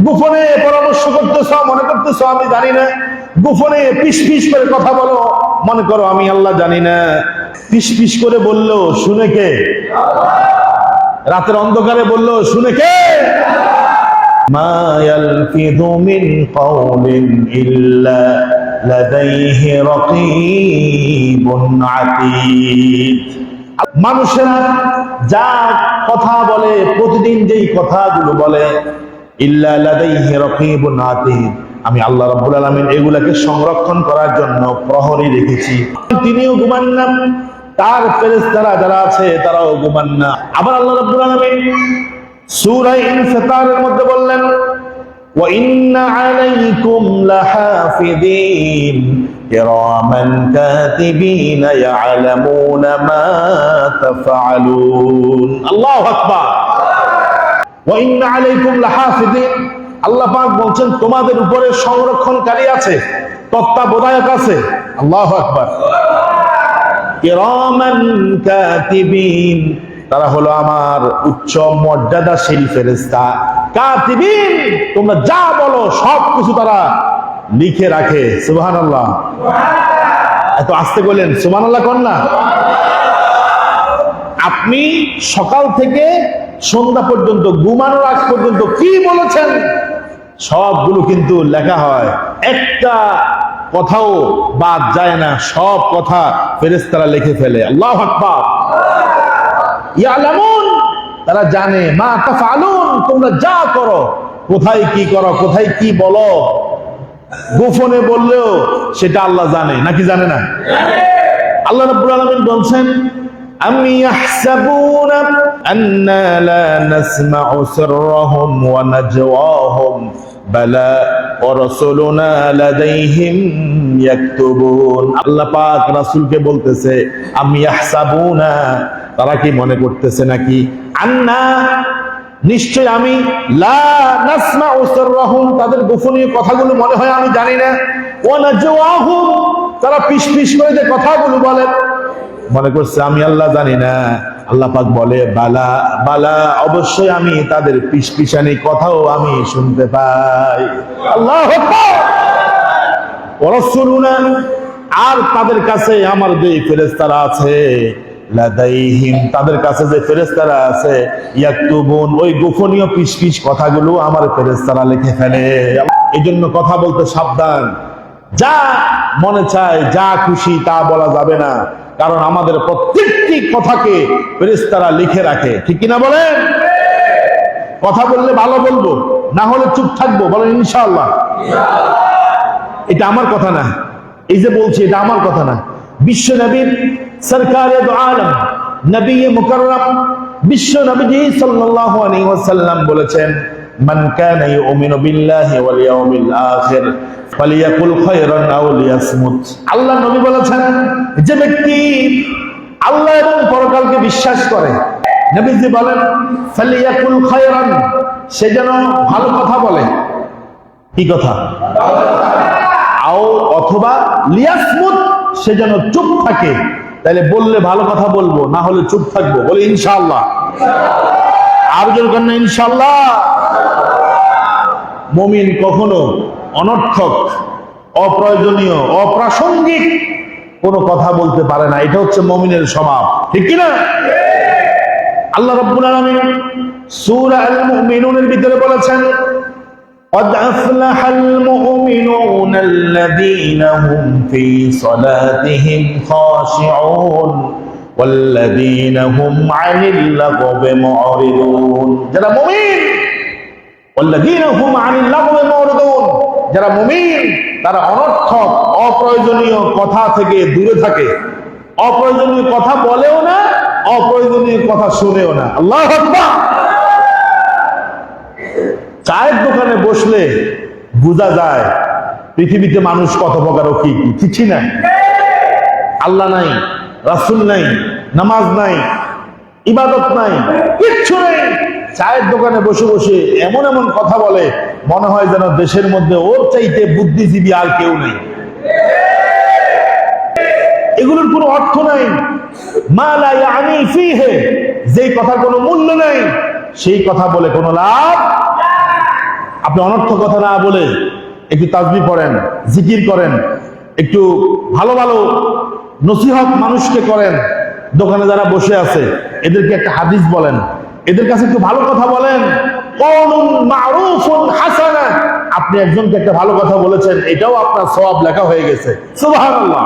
গোপনে পরামর্শ করতেছ, মনে করতেছ আমি জানি না। গোপনে পিস পিস করে কথা বলো, মনে করো আমি আল্লাহ জানি না। পিস পিস করে বললো শুনে কে? রাতের অন্ধকারে বললো শুনে কে? মা ইয়ালফিযু মিন কাওলিন ইল্লা লাদাইহি রাকীবুন আতীদ। মানুষেরা যা কথা বলে, প্রতিদিন যেই কথাগুলো বলে, ইল্লা লাদাইহি রাকীবুন আতীদ, আমি আল্লাহ রাব্বুল আলামিন এগুলাকে সংরক্ষণ করার জন্য প্রহরী রেখেছি। তিনিও ঘুমান না, তার ফেরেশতারা যারা আছে তারাও ঘুমান না। আবার আল্লাহ রাব্বুল আলামিন সূরা ইনফিতারের মধ্যে বললেন, ওয়া ইন্না আলাইকুম লাহাফিযিন কিরামান কাতিবিন ইয়ালামুনা মা তাফআলুন। আল্লাহু আকবার। ওয়া ইন্না আলাইকুম লাহাফিযিন, আল্লাহ পাক বলছেন তোমাদের উপরে সংরক্ষণকারী আছে, তত্ত্বাবধায়ক আছে। আল্লাহু আকবার। কিরামান কাতিবিন, তারা হলো আমার উচ্চ মর্যাদাশীল ফেরেশতা। কাতিবিন, তোমরা যা বলো সবকিছু তারা লিখে রাখে। সুবহানাল্লাহ। এত আস্তে বলেন সুবহানাল্লাহ কোন না? আপনি সকাল থেকে সন্ধ্যা পর্যন্ত, ঘুমানোর আগ পর্যন্ত কি বলেছেন সবগুলো কিন্তু লেখা হয়, একটা কথাও বাদ যায় না, সব কথা ফেরেশতারা লিখে ফেলে। আল্লাহু আকবার। ইয়ালামুন, তারা জানে, মা তাফআলুন, তোমরা যা করো, কোথায় কি করো, কোথায় কি বলো, গোপনে বললেও সেটা আল্লাহ জানে, নাকি জানে না? আল্লাহ রাব্বুল আলামিন বলছেন, আম ইয়াহসাবুনা আন্না লা নাসমাউ সিররাহুম ওয়া নাজওয়াহুম বালা ওয়া রাসূলুনা লাদাইহিম ইয়াকতুবুন। আল্লাহ পাক রাসূলকে বলতেছে, আম ইয়াহসাবুনা, তারা কি মনে করতেছে নাকি, আন্না, নিশ্চয় আমি, লা নাসমাউ সিররাহুম, তাদের গোপনীয় কথাগুলো মনে হয় আমি জানি না, ওয়া নাজওয়াহুম, তারা পিস পিস করে যে কথাগুলো বলে মনে করছে আমি আল্লাহ জানি না। আল্লাহ পাক বলে, বালা বালা, অবশ্যই আমি তাদের পিস পিসানি কথাও আমি শুনতে পাই। আল্লাহু আকবার। ওয়া রাসূলুনা, আর তাদের কাছে আমার যে ফেরেশতারা আছে, লাদাইহিম, তাদের কাছে যে ফেরেশতারা আছে, ইয়াকতুবুন, ওই গোপনীয় পিস পিস কথাগুলো আমার ফেরেশতারা লিখে ফেলে। এইজন্য কথা বলতে সাবধান। যা মনে চায়, যা খুশি তা বলা যাবে না, কারণ আমাদের প্রত্যেকটি কথাকে ফেরেশতারা লিখে রাখে। ঠিক কিনা বলেন? কথা বললে ভালো বলবো, না হলে চুপ থাকবো। বলেন ইনশাআল্লাহ। এটা আমার কথা না, এই যে বলছি এটা আমার কথা না। বিশ্ব নবীর সরকারে দো আলম, নবী মুকাররম, বিশ্ব নবীজি সাল্লাল্লাহু আলাইহি ওয়াসাল্লাম বলেছেন, মান কানা ইউমিনু বিল্লাহি ওয়াল ইয়াউমিল আখির ফালিয়াকুল খায়রান আও লিয়াসমুত। আল্লাহ নবী বলেছেন, যে ব্যক্তি আল্লাহ এবং পরকালকে বিশ্বাস করে, নবীজি বলেন, ফালিয়াকুল খায়রান, সে যেন ভালো কথা বলে। কি কথা? আও, অথবা লিয়াসমুত, সে যেন চুপ থাকে। তাহলে বললে ভালো কথা বলবো, না হলে চুপ থাকবো। বলে ইনশাআল্লাহ। আর জোর করেন না ইনশাআল্লাহ। মুমিন কখনো অনর্থক, অপ্রয়োজনীয়, অপ্রাসঙ্গিক কোনো কথা বলতে পারে না। এটা হচ্ছে মুমিনের স্বভাব। ঠিক কি না? আল্লাহ রাব্বুল আলামিন সূরা আল মুমিনুনের ভিতরে বলেছেন, قد أفلح المؤمنون الذين هم في صلاتهم خاشعون والذين هم عن اللغو معرضون। যারা মুমিন, والذين هم عن اللغو معرضون, যারা মুমিন তারা অনর্থক, অপ্রয়োজনীয় কথা থেকে দূরে থাকে। অপ্রয়োজনীয় কথা বলেও না, অপ্রয়োজনীয় কথা শুনেও না। আল্লাহু আকবার। চায়ের দোকানে বসলে বোঝা যায় পৃথিবীতে মানুষ কত প্রকার, কি কিছু নাই। আল্লাহ নাই, রাসূল নাই, নামাজ নাই, ইবাদত নাই, কিচ্ছু নেই। চায়ের দোকানে বসে বসে এমন এমন কথা বলে, মনে হয় যেন দেশের মধ্যে ওর চাইতে বুদ্ধিজীবী আর কেউ নেই। এগুলোর কোনো অর্থ নাই। মা লা ইয়ানি ফিহি, যেই কথার কোনো মূল্য নাই, সেই কথা বলে কোনো লাভ। আপনি অনর্থ কথা না বলে একটু তাসবিহ পড়েন, জিকির করেন, একটু ভালো ভালো নসিহত মানুষকে করেন। দোকানে যারা বসে আছে এদেরকে একটা হাদিস বলেন, এদের কাছে একটু ভালো কথা বলেন। কওলুন মারুফুন হাসানা, আপনি একজনকে একটা ভালো কথা বলেছেন, এটাও আপনার সওয়াব লেখা হয়ে গেছে। সুবহানাল্লাহ।